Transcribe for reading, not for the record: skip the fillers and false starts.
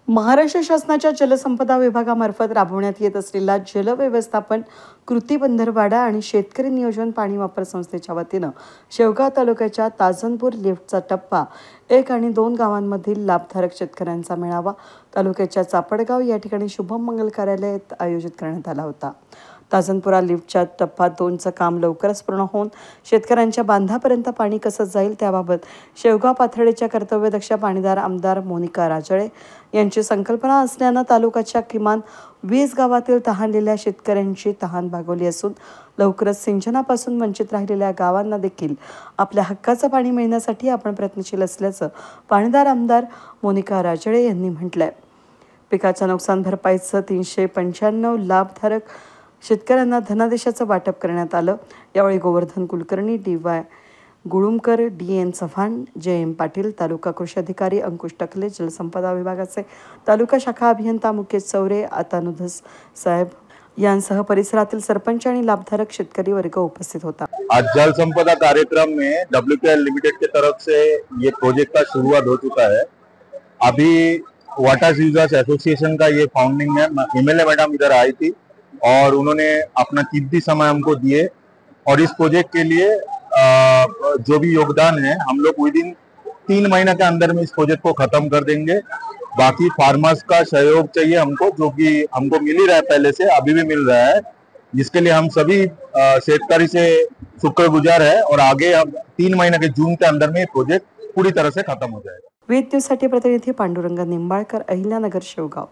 महाराष्ट्र शासनाच्या जलसंपदा विभागामार्फत राबवण्यात येत असलेला जलव्यवस्थापन कृती पंधरवाडा आणि शेतकरी नियोजन पाणी वापर संस्थेच्या वतीनं शेवगाव तालुक्याच्या ताजनपूर लिफ्टचा टप्पा 1 आणि 2 गावांमधील लाभधारक शेतकऱ्यांचा मेळावा तालुक्याच्या चापडगाव या ठिकाणी शुभम मंगल कार्यालयात आयोजित करण्यात आला होता। ताजनपुरा लिफ्टच्या टप्पा 2चं काम लवकरच पूर्ण होऊन शेतकऱ्यांच्या बांधापर्यंत पाणी कसं जाईल त्याबाबत शेवगाव पाथर्डीच्या कर्तव्यदक्ष पाणीदार आमदार मोनिका राजळे यांची संकल्पना असल्यानं तालुक्याच्या किमान 20 गावातील तहानलेल्या शेतकऱ्यांची तहान भागवली असून लवकरच सिंचनापासून वंचित राहिलेल्या गावांना देखील आपल्या हक्काचं पाणी मिळण्यासाठी आपण प्रयत्नशील असल्याचं पाणीदार आमदार मोनिका राजळे यांनी म्हटलंय। पिकाच्या नुकसान भरपाईचं 395 लाभधारक शेतकऱ्यांना धनादेशाचं वाटप करण्यात आलं। यावेळी Govardhan Kulkarni, DY गुळुमकर, DN Chavan, JM Patil, तालुका कृषी अधिकारी अंकुश टकले, जलसंपदा विभागाचे तालुका शाखा अभियंता मुकेश चौरे, अतानुधस साहेब यांसह परिसरातील सरपंच आणि लाभधारक शेतकरी वर्ग उपस्थित होता। आज जल संपदा कार्यक्रम में WKL लिमिटेड की तरफ से ये प्रोजेक्ट का शुरुआत हो चुका है। अभी वाटर यूजर्स एसोसिएशन का ये फाउंडिंग है। MLA मैडम इधर आई थी और उन्होंने अपना कीमती समय हमको दिए और इस प्रोजेक्ट के लिए जो भी योगदान है हम लोग विदिन 3 महीने के अंदर में इस प्रोजेक्ट को खत्म कर देंगे। बाकी फार्मर्स का सहयोग चाहिए हमको, जो कि हमको मिल ही रहा है, पहले से अभी भी मिल रहा है, जिसके लिए हम सभी शेतकारी से शुक्रगुजार है और आगे अब 3 महीने के जून के अंदर में प्रोजेक्ट पूरी तरह से खत्म हो जाएगा। वेद न्यूजसाठी प्रतिनिधी पांडुरंग निंबाळकर, अहिल्यानगर, शेवगाव।